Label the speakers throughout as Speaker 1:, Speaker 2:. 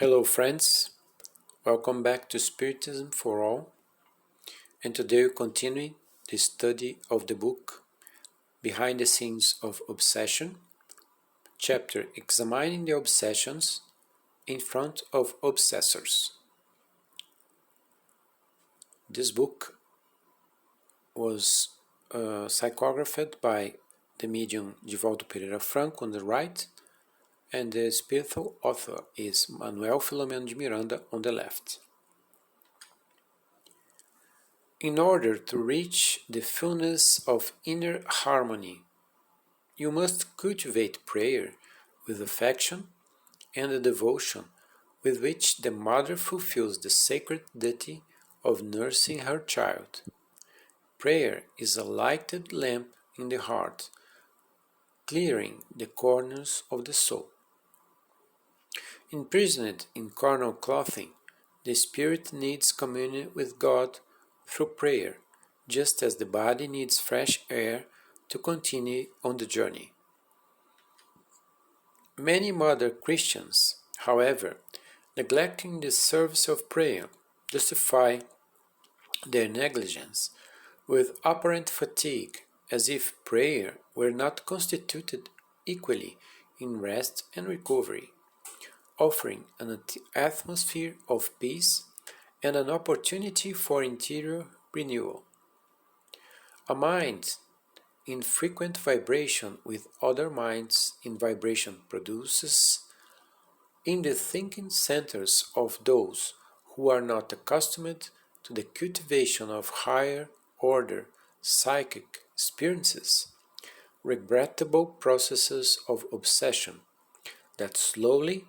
Speaker 1: Hello friends, welcome back to Spiritism for All, and today we continue the study of the book Behind the Scenes of Obsession, chapter Examining the Obsessions in Front of Obsessors. This book was psychographed by the medium Divaldo Pereira Franco on the right, and the spiritual author is Manoel Philomeno de Miranda on the left. In order to reach the fullness of inner harmony, you must cultivate prayer with affection and the devotion with which the mother fulfills the sacred duty of nursing her child. Prayer is a lighted lamp in the heart, clearing the corners of the soul. Imprisoned in carnal clothing, the spirit needs communion with God through prayer, just as the body needs fresh air to continue on the journey. Many modern Christians, however, neglecting the service of prayer, justify their negligence with apparent fatigue, as if prayer were not constituted equally in rest and recovery, offering an atmosphere of peace and an opportunity for interior renewal. A mind in frequent vibration with other minds in vibration produces, in the thinking centers of those who are not accustomed to the cultivation of higher order psychic experiences, regrettable processes of obsession that slowly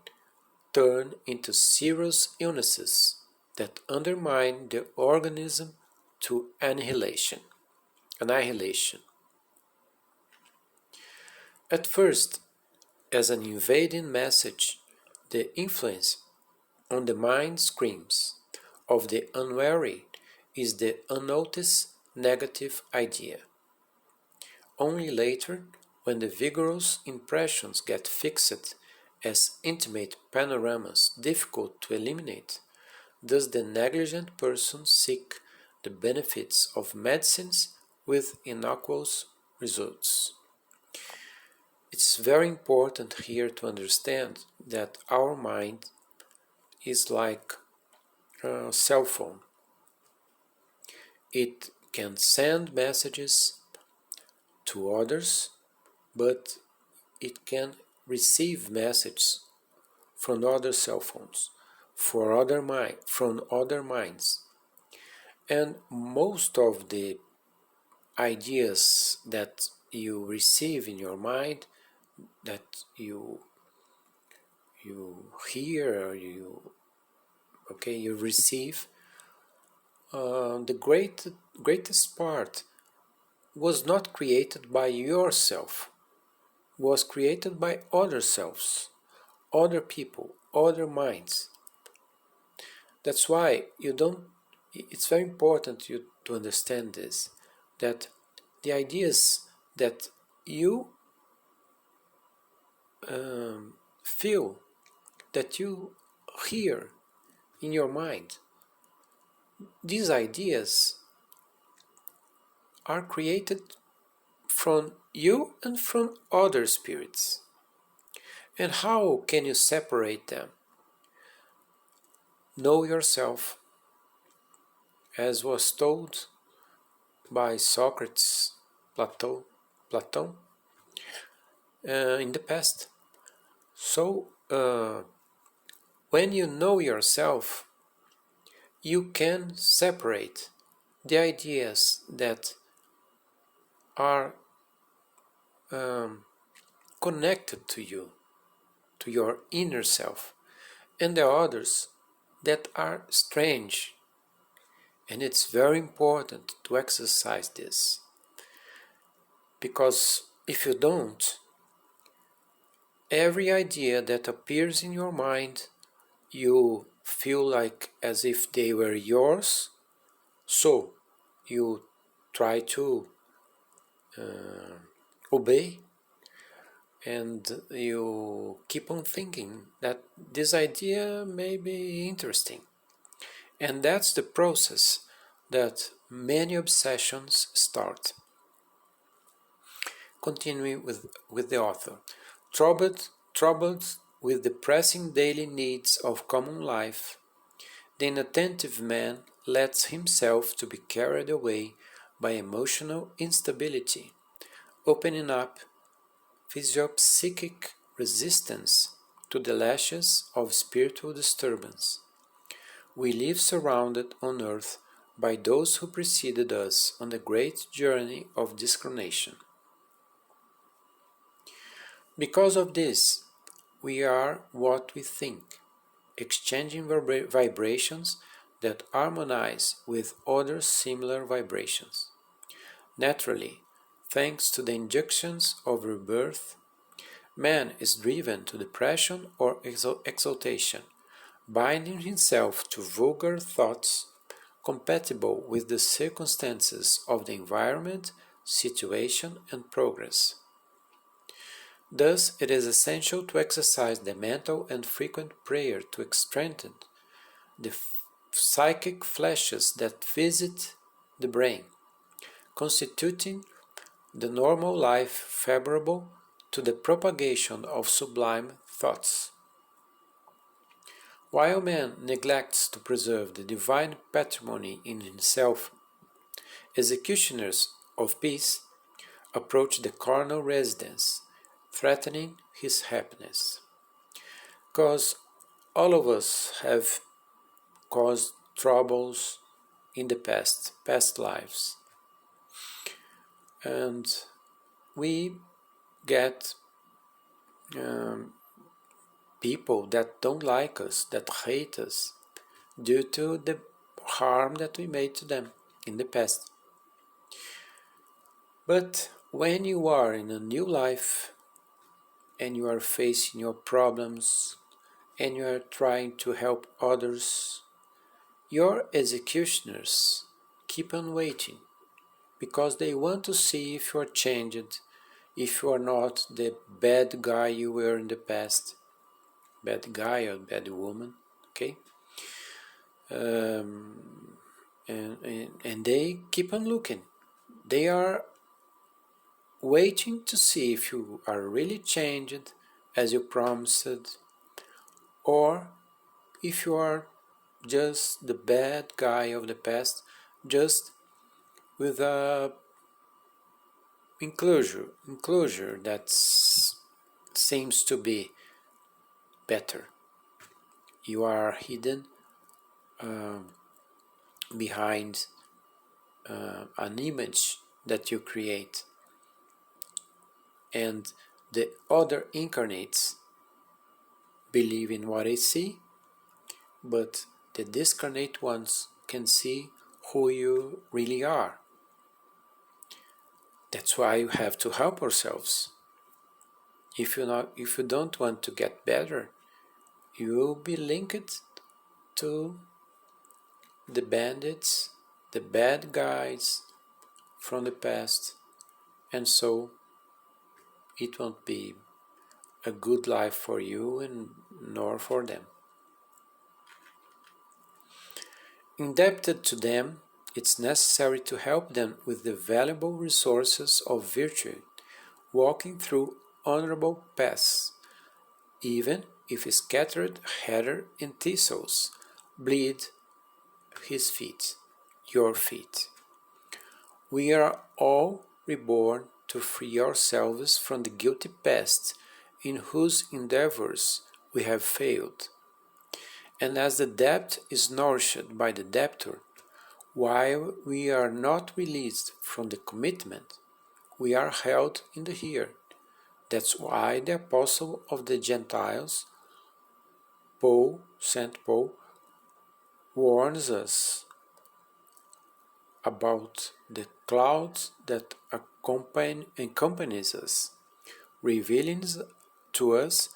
Speaker 1: turn into serious illnesses that undermine the organism to annihilation. At first, as an invading message, the influence on the mind screams of the unwary is the unnoticed negative idea. Only later, when the vigorous impressions get fixed as intimate panoramas difficult to eliminate, does the negligent person seek the benefits of medicines with innocuous results. It's very important here to understand that our mind is like a cell phone. It can send messages to others, but it can receive messages from other cell phones, from other minds. And most of the ideas that you receive in your mind, that you hear, you receive, the greatest part was not created by yourself, was created by other selves, other people, other minds. That's why it's very important to understand this, that the ideas that you feel, that you hear in your mind, these ideas are created from you and from other spirits. And how can you separate them? Know yourself, as was told by Socrates, Plato, in the past. So, when you know yourself, you can separate the ideas that are connected to you, to your inner self, and the others that are strange. And it's very important to exercise this, because if you don't, every idea that appears in your mind, you feel like as if they were yours, so you try to obey and you keep on thinking that this idea may be interesting. And that's the process that many obsessions start. Continuing with the author. Troubled with the pressing daily needs of common life, the inattentive man lets himself to be carried away by emotional instability, opening up physiopsychic resistance to the lashes of spiritual disturbance. We live surrounded on earth by those who preceded us on the great journey of discarnation. Because of this, we are what we think, exchanging vibrations that harmonize with other similar vibrations. Naturally, thanks to the injunctions of rebirth, man is driven to depression or exaltation, binding himself to vulgar thoughts compatible with the circumstances of the environment, situation, and progress. Thus, it is essential to exercise the mental and frequent prayer to strengthen the psychic flashes that visit the brain, constituting the normal life favorable to the propagation of sublime thoughts. While man neglects to preserve the divine patrimony in himself, executioners of peace approach the carnal residence, threatening his happiness. Because all of us have caused troubles in the past lives. And we get people that don't like us, that hate us, due to the harm that we made to them in the past. But when you are in a new life, and you are facing your problems, and you are trying to help others, your executioners keep on waiting, because they want to see if you are changed, if you are not the bad guy you were in the past, bad guy or bad woman, okay? And they keep on looking. They are waiting to see if you are really changed as you promised, or if you are just the bad guy of the past, just with a enclosure that seems to be better. You are hidden behind an image that you create, and the other incarnates believe in what they see, but the discarnate ones can see who you really are. That's why you have to help ourselves. If you don't want to get better, you will be linked to the bandits, the bad guys from the past, and so it won't be a good life for you and nor for them. Indebted to them, it's necessary to help them with the valuable resources of virtue, walking through honorable paths, even if scattered heather and thistles bleed his feet, your feet. We are all reborn to free ourselves from the guilty past in whose endeavors we have failed. And as the debt is nourished by the debtor, while we are not released from the commitment, we are held in the here. That's why the Apostle of the Gentiles, St. Paul, warns us about the clouds that accompanies us, revealing to us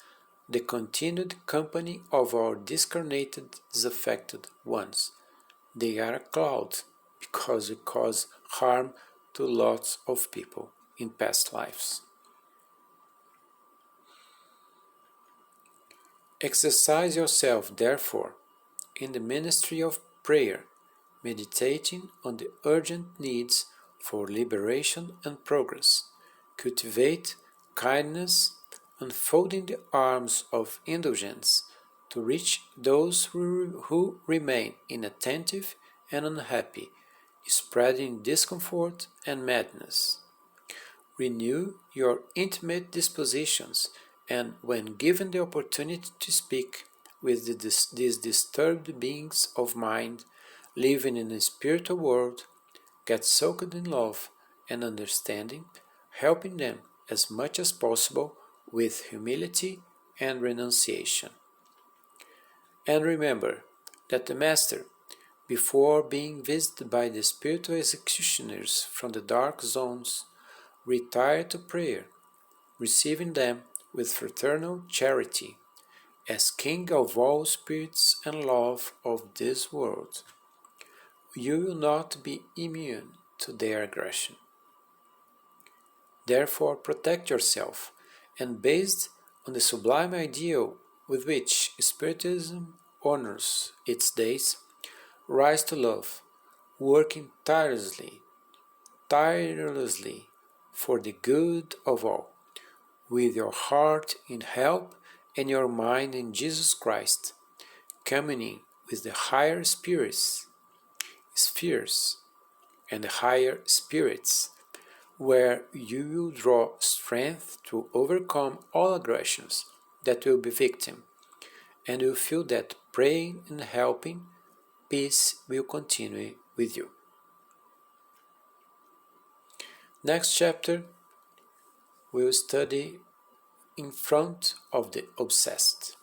Speaker 1: the continued company of our discarnated, disaffected ones. They are a cloud because we cause harm to lots of people in past lives. Exercise yourself, therefore, in the ministry of prayer, meditating on the urgent needs for liberation and progress. Cultivate kindness, unfolding the arms of indulgence to reach those who remain inattentive and unhappy, spreading discomfort and madness. Renew your intimate dispositions, and when given the opportunity to speak with these disturbed beings of mind living in a spiritual world, get soaked in love and understanding, helping them as much as possible with humility and renunciation. And remember that the Master, before being visited by the spiritual executioners from the dark zones, retired to prayer, receiving them with fraternal charity, as King of all spirits and love of this world. You will not be immune to their aggression. Therefore, protect yourself, and based on the sublime ideal with which Spiritism honors its days, rise to love, working tirelessly for the good of all, with your heart in help and your mind in Jesus Christ, communing with the higher spheres and the higher spirits, where you will draw strength to overcome all aggressions that will be victim, and you feel that praying and helping, peace will continue with you. Next chapter, we'll study in front of the obsessed.